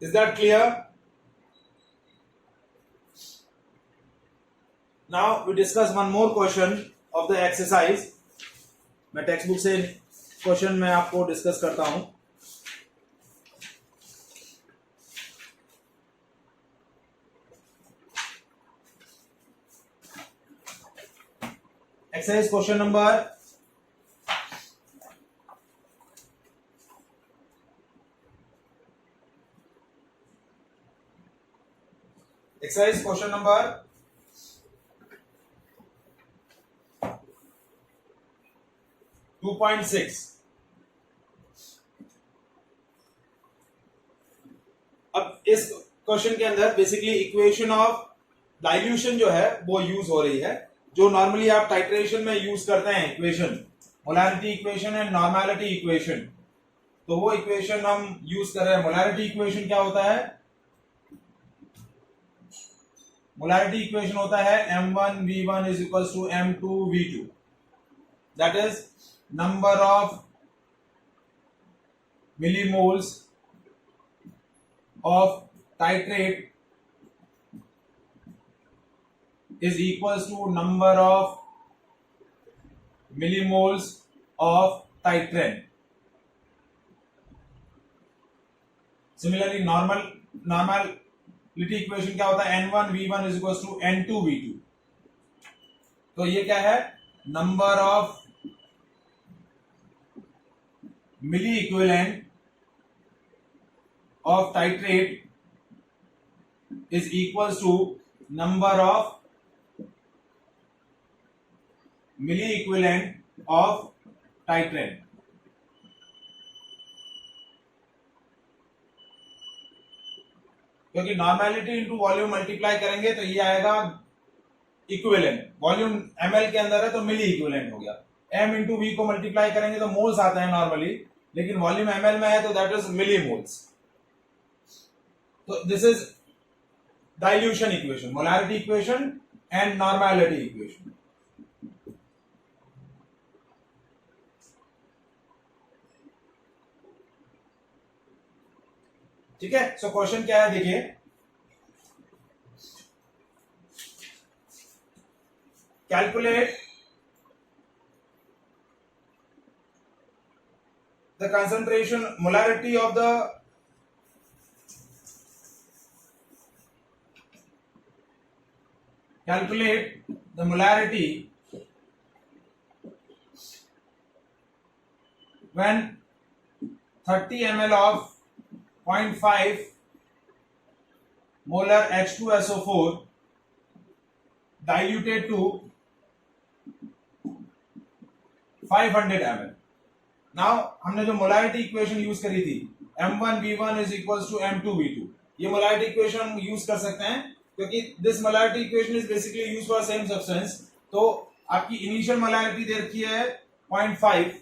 Is that clear? Now we discuss one more question of the exercise. मैं text book से question में आपको discuss करता हूं. Exercise question number exercise question number 2.6. अब इस क्वेश्चन के अंदर बेसिकली इक्वेशन ऑफ डाइल्यूशन जो है वो यूज हो रही है, जो नॉर्मली आप टाइट्रेशन में यूज करते हैं equation, molarity equation and normality equation. तो वो इक्वेशन हम यूज कर रहे हैं. मोलारिटी इक्वेशन क्या होता है? मोलारिटी इक्वेशन होता है m1v1 is equals to m2v2. That is number of millimoles of titrate is equals to number of millimoles of titrant. Similarly, normality equation क्या होता है? n1v1 is equals to n2v2. तो ये क्या है? Number of milli equivalent of titrate is equals to number of milli equivalent of titrant. क्योंकि normality into volume multiply करेंगे तो ये आएगा इक्विवेलेंट. वॉल्यूम ml के अंदर है तो मिली इक्विवेलेंट हो गया. m इंटू v को मल्टीप्लाई करेंगे तो मोल्स आता है नॉर्मली, लेकिन वॉल्यूम ml में है तो दैट इज मिली मोल्स. तो this is dilution equation, molarity equation and normality equation. ठीक है. सो क्वेश्चन क्या है देखिए. Calculate the concentration molarity of the molarity when 30 ml of 0.5 molar H2SO4 diluted to 500 ml. Now हमने जो molarity equation use करी थी m1v1 is equals to m2v2, ये मोलारिटी इक्वेशन हम यूज कर सकते हैं क्योंकि this molarity equation is basically use for same substance. तो आपकी इनिशियल मोलारिटी दे रखी है 0.5,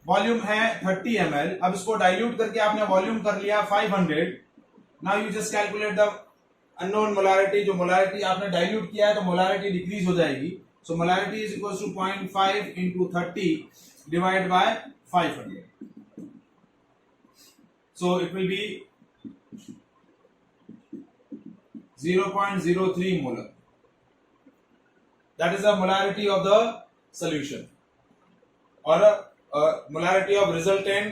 वॉल्यूम है 30 ml. अब इसको डाइल्यूट करके आपने वॉल्यूम कर लिया 500. Now you just calculate the unknown molarity. जो मोलारिटी आपने डाइल्यूट किया है तो मोलारिटी डिक्रीज हो जाएगी. So molarity is equals to 0.5 into 30 divided by 500. So it will be 0.03 molar. That is the molarity of the solution or a molarity of resultant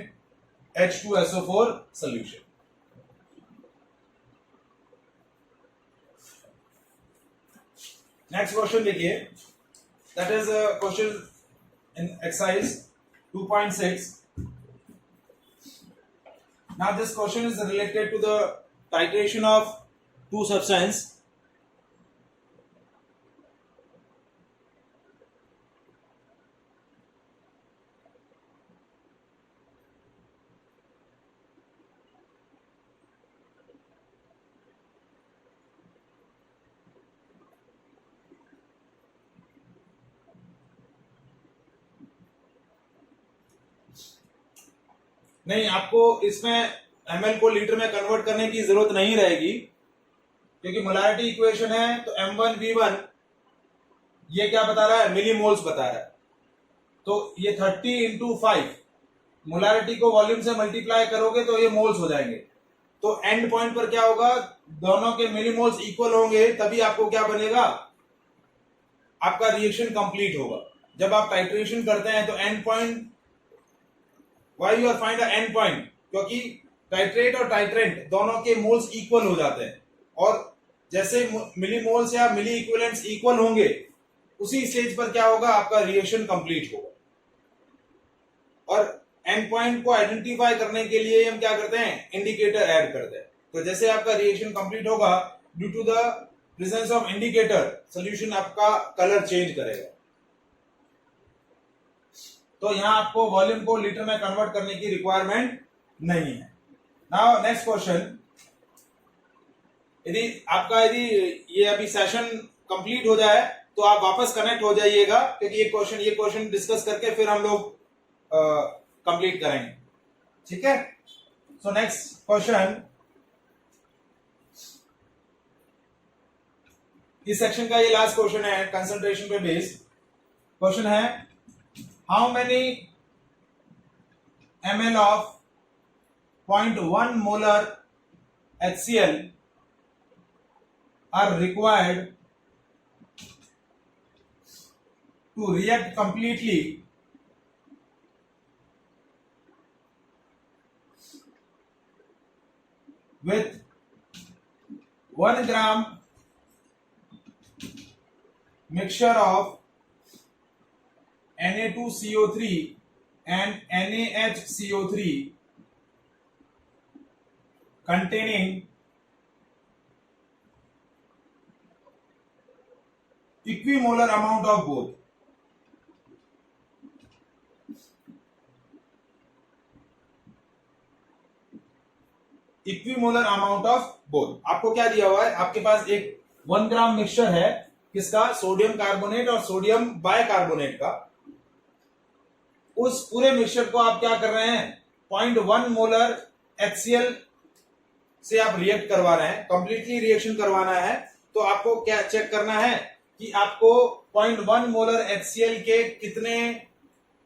H2SO4 solution. Next question देखिए. That is a question in exercise 2.6. Now this question is related to the titration of two substances. नहीं, आपको इसमें ml को litre में convert करने की जरूरत नहीं रहेगी क्योंकि मोलारिटी इक्वेशन है. तो m1v1 ये क्या बता रहा है? मिलीमोल्स बता रहा है. तो ये 30 into 5 मोलारिटी को वॉल्यूम से मल्टीप्लाई करोगे तो ये मोल्स हो जाएंगे. तो एंड पॉइंट पर क्या होगा, दोनों के मिलीमोल्स इक्वल होंगे, तभी आपको क्या बनेगा, आपका रिएक्शन कंप्लीट होगा। जब आप टाइट्रेशन करते हैं तो end point, why you are find the end point, क्योंकि टाइट्रेट और टाइट्रेंट दोनों के मोल्स इक्वल हो जाते हैं, और जैसे मिलीमोल्स या मिली इक्विवेलेंट्स इक्वल होंगे, उसी स्टेज पर क्या होगा, आपका रिएक्शन कंप्लीट होगा। और एंड पॉइंट को आइडेंटिफाई करने के लिए हम क्या करते हैं, इंडिकेटर ऐड करते हैं। तो जैसे आपका रिएक्शन कंप्लीट होगा, due to the presence of indicator, solution आपका कलर चेंज करेगा। तो यहां आपको वॉल्यूम को लीटर में कन्वर्ट करने की रिक्वायरमेंट नहीं है। नाउ नेक्स्ट क्वेश्चन, यदि ये अभी सेशन कंप्लीट हो जाए तो आप वापस कनेक्ट हो जाइएगा, क्योंकि ये क्वेश्चन डिस्कस करके फिर हम लोग कंप्लीट करेंगे, ठीक है। सो नेक्स्ट क्वेश्चन, इस सेक्शन का ये लास्ट क्वेश्चन है, कंसंट्रेशन पे बेस्ड क्वेश्चन है। How many ml of 0.1 molar HCl are required to react completely with 1 gram mixture of Na2CO3 and NaHCO3 containing equimolar amount of both. Equimolar amount of both. आपको क्या दिया हुआ है, आपके पास एक 1 ग्राम मिक्सचर है, किसका, सोडियम कार्बोनेट और सोडियम बाइकार्बोनेट का। उस पूरे मिक्सचर को आप क्या कर रहे हैं, 0.1 मोलर HCl से आप रिएक्ट करवा रहे हैं, कंप्लीटली रिएक्शन करवाना है। तो आपको क्या चेक करना है कि आपको 0.1 मोलर HCl के कितने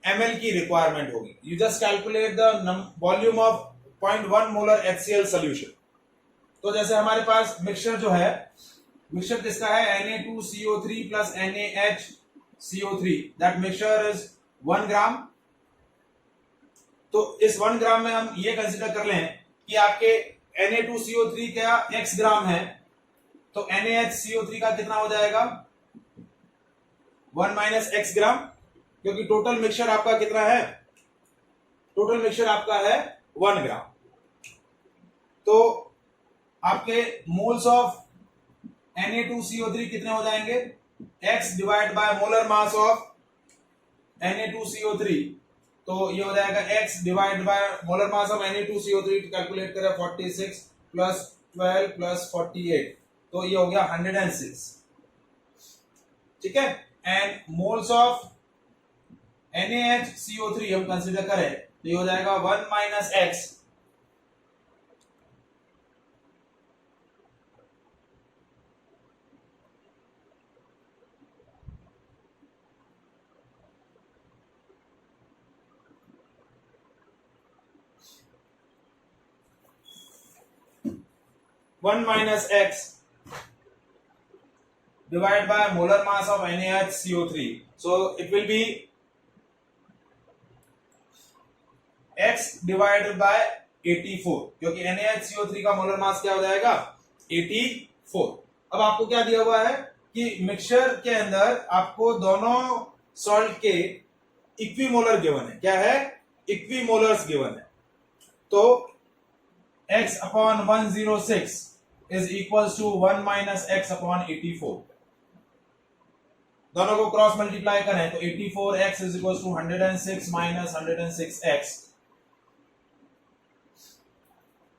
ml की रिक्वायरमेंट होगी। You just calculate the volume of 0.1 molar HCl solution. तो जैसे हमारे पास मिक्सचर जो है, मिक्सचर किसका है, Na2CO3 plus NaHCO3, that mixture is 1 ग्राम। तो इस 1 ग्राम में हम ये कंसीडर कर लें कि आपके Na2CO3 का x ग्राम है, तो NaHCO3 का कितना हो जाएगा, 1 माइनस x ग्राम, क्योंकि टोटल मिक्सचर आपका कितना है, टोटल मिक्सचर आपका है 1 ग्राम। तो आपके मोल्स ऑफ Na2CO3 कितने हो जाएंगे, x divide by molar mass of Na2CO3, तो ये हो जाएगा x divide by molar mass of Na2CO3, calculate करें 46 प्लस 12 प्लस 48, तो ये हो गया 106, ठीक है। एंड मोल्स ऑफ NaHCO3 हम कंसीडर करें तो ये हो जाएगा 1 minus x, one minus x divided by molar mass of NaHCO3. So it will be x divided by 84, क्योंकि NaHCO3 का मोलर मास क्या हो जाएगा, 84। अब आपको क्या दिया हुआ है कि मिक्सचर के अंदर आपको दोनों सॉल्ट के इक्विमोलर गिवन है, क्या है, इक्विमोलर्स गिवन है। तो x upon 106 is equals to 1 minus x upon 84। दोनों को क्रॉस मल्टीप्लाई करें तो 84x is equal to 106 minus 106x,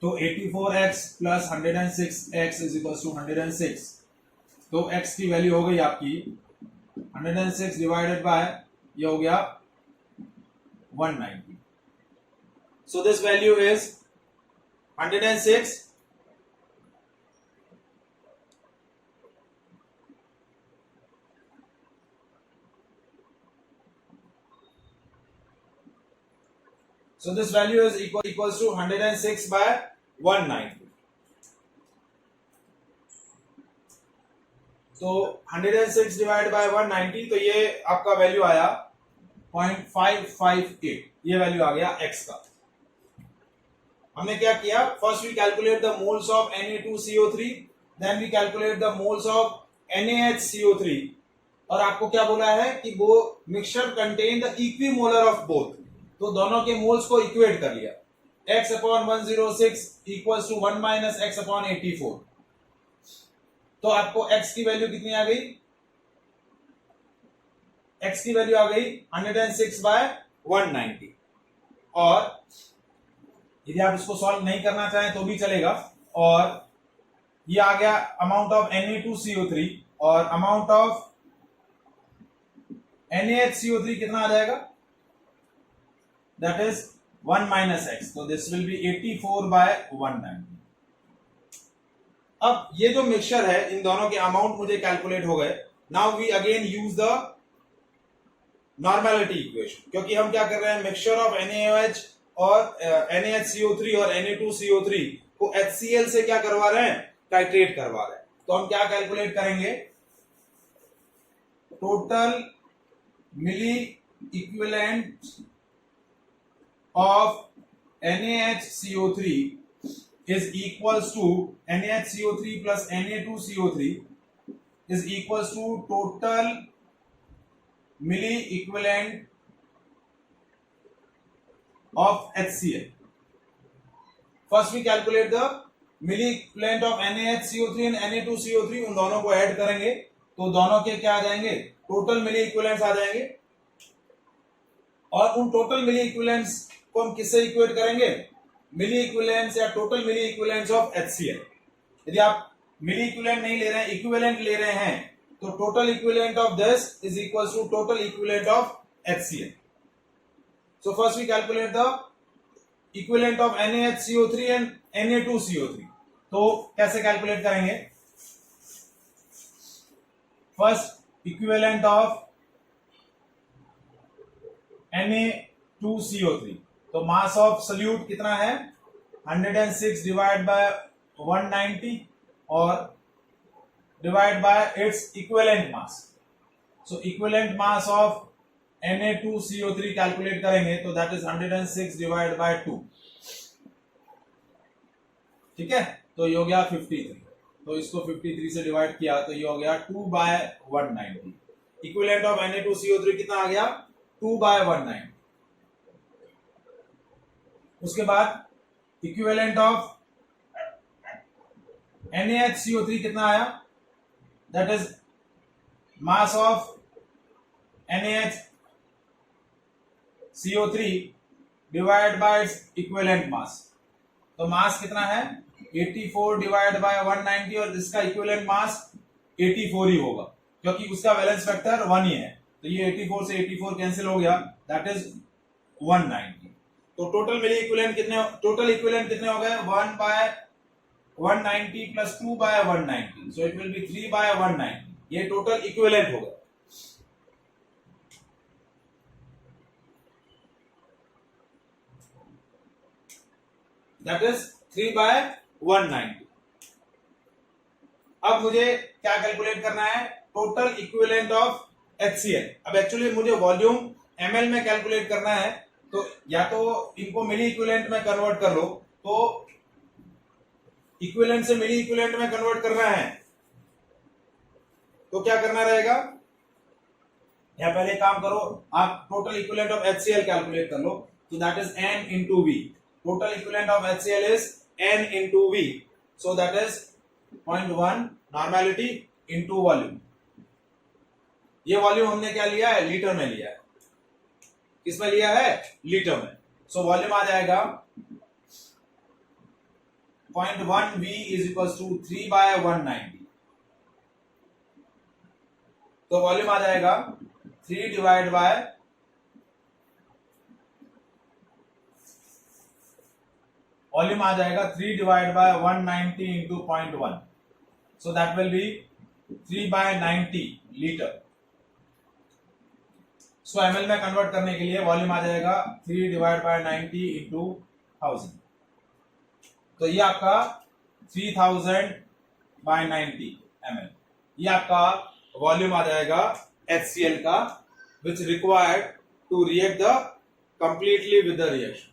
तो 84x plus 106x is equal to 106। तो x की वैल्यू हो गई आपकी 106 डिवाइडेड बाय, ये हो गया 190। So this value is 106 So this value is equals to 106 by 190. तो 106 डिवाइड बाय 190, तो ये आपका वैल्यू आया 0.558, ये वैल्यू आ गया x का। हमने क्या किया, first we calculate the moles of Na2CO3, then we calculate the moles of NaHCO3, और आपको क्या बोला है कि वो mixture contain the equimolar of both, तो दोनों के मोल्स को इक्वेट कर लिया। x upon 106 equals to 1 minus x upon 84, तो आपको x की वैल्यू कितनी आ गई, x की वैल्यू आ गई 106 बाय 190, और यदि आप इसको सॉल्व नहीं करना चाहें तो भी चलेगा, और ये आ गया अमाउंट ऑफ Na2CO3, और अमाउंट ऑफ NaHCO3 कितना आ जाएगा, दैट इज 1 माइनस x, तो दिस विल बी 84 बाय 190। अब ये जो मिक्सचर है, इन दोनों के अमाउंट मुझे कैलकुलेट हो गए। Now we again use the normality equation, क्योंकि हम क्या कर रहे हैं, मिक्सचर ऑफ NaOH और NaHCO3 और Na2CO3 को HCl से क्या करवा रहे हैं, टाइट्रेट करवा रहे हैं। तो हम क्या कैलकुलेट करेंगे, total milli equivalent of NaHCO3 is equals to NaHCO3 plus Na2CO3 is equals to total milli equivalent of HCl. First we calculate the milli equivalent of NaHCO3 and Na2CO3, उन दोनों को ऐड करेंगे तो दोनों के क्या आ जाएंगे, टोटल मिली इक्विवेलेंट्स आ जाएंगे, और उन टोटल मिली इक्विवेलेंट्स को हम किससे इक्वेट करेंगे, मिली इक्विवेलेंट्स या total milli equivalents of HCl। यदि आप मिली इक्विवेलेंट नहीं ले रहे हैं, इक्विवेलेंट ले रहे हैं, तो total equivalent of this is equals to total equivalent of HCl। So first we calculate the equivalent of NaHCO3 and Na2CO3। तो कैसे कैलकुलेट करेंगे, फर्स्ट इक्विवेलेंट ऑफ Na2CO3, तो मास ऑफ सल्यूट कितना है, 106 डिवाइड बाय 190 और divide by its equivalent mass. So equivalent mass of Na2CO3 calculate करेंगे तो that is 106 divide by 2, ठीक है, तो ये हो गया 53, तो इसको 53 से डिवाइड किया तो ये हो गया 2 बाय 190। इक्विवेलेंट ऑफ Na2CO3 कितना आ गया, 2 बाय 190। उसके बाद इक्विवेलेंट ऑफ NaHCO3 कितना आया, that is mass of NaHCO3 divide by its equivalent mass. तो मास कितना है, 84 डिवाइड बाय 190, और इसका इक्विवेलेंट मास 84 ही होगा, क्योंकि उसका वैलेंस फैक्टर 1 ही है, तो ये 84 से 84 कैंसिल हो गया, दैट इज 190। तो टोटल मिली इक्विवेलेंट कितने, टोटल इक्विवेलेंट कितने हो गए, 1 by 190 plus 2 by 190, so it will be 3 by 190, ये टोटल इक्विवेलेंट हो गया। That is 3 by 190। अब मुझे क्या कैलकुलेट करना है, टोटल इक्विवेलेंट ऑफ HCl। अब एक्चुअली मुझे वॉल्यूम ml में कैलकुलेट करना है, तो या तो इनको मिली इक्विवेलेंट में कन्वर्ट कर लो, तो इक्विवेलेंट से मिली इक्विवेलेंट में कन्वर्ट करना है तो क्या करना रहेगा, या पहले काम करो, आप total equivalent of HCl calculate कर लो, तो that is n into V। Total equivalent of HCl is n into V, so that is 0.1 normality into volume. ये वॉल्यूम हमने क्या लिया है, लीटर में लिया है, किसमें लिया है, लीटर में। सो वॉल्यूम आ जाएगा 0.1 V is equals to 3 by 190, तो वॉल्यूम आ जाएगा 3 डिवाइड बाय वॉल्यूम आ जाएगा 3 divide by 190 into 0.1, so that will be 3 by 90 litre. सो ml में कन्वर्ट करने के लिए वॉल्यूम आ जाएगा 3 डिवाइड बाय 90 इंटू 1000, तो ये आपका 3000 बाय 90 ml। ये आपका वॉल्यूम आ जाएगा HCl का, which required to react the completely with the reaction.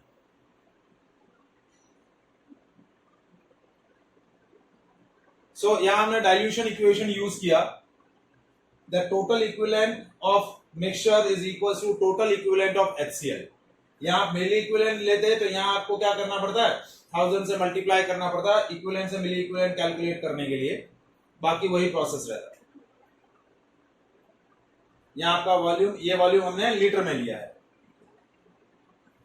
So यहां हमने डाइल्यूशन इक्वेशन यूज किया. The total equivalent of mixture is equal to total equivalent of HCl. यहां आप मिली इक्विवेलेंट लेते हैं तो यहां आपको क्या करना पड़ता है, 1000 से मल्टीप्लाई करना पड़ता है इक्विवेलेंट से मिली इक्विवेलेंट कैलकुलेट करने के लिए. बाकी वही प्रोसेस रहता है. यहाँ आपका वॉल्यूम, ये वॉल्यूम हमने लीटर में लिया है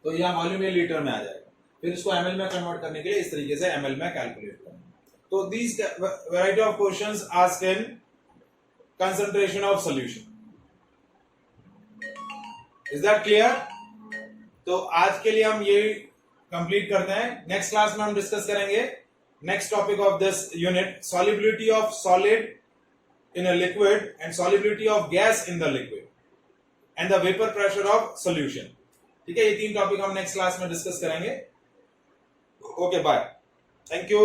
तो यहाँ वॉल्यूम ये लीटर में आ जाएगा. फिर इसको ml में कन्वर्ट करने के लिए इस तरीके से ml में कैलकुलेट करना. तो these variety of questions asked in concentration of solution. Is that clear? तो आज के लिए हम ये कंप्लीट करते हैं. नेक्स्ट क्लास में हम डिस्कस करेंगे next topic of this unit, solubility of solid in a liquid and solubility of gas in the liquid and the vapor pressure of solution. ठीक है, ये 3 टॉपिक हम नेक्स्ट क्लास में डिस्कस करेंगे. Okay, bye, thank you.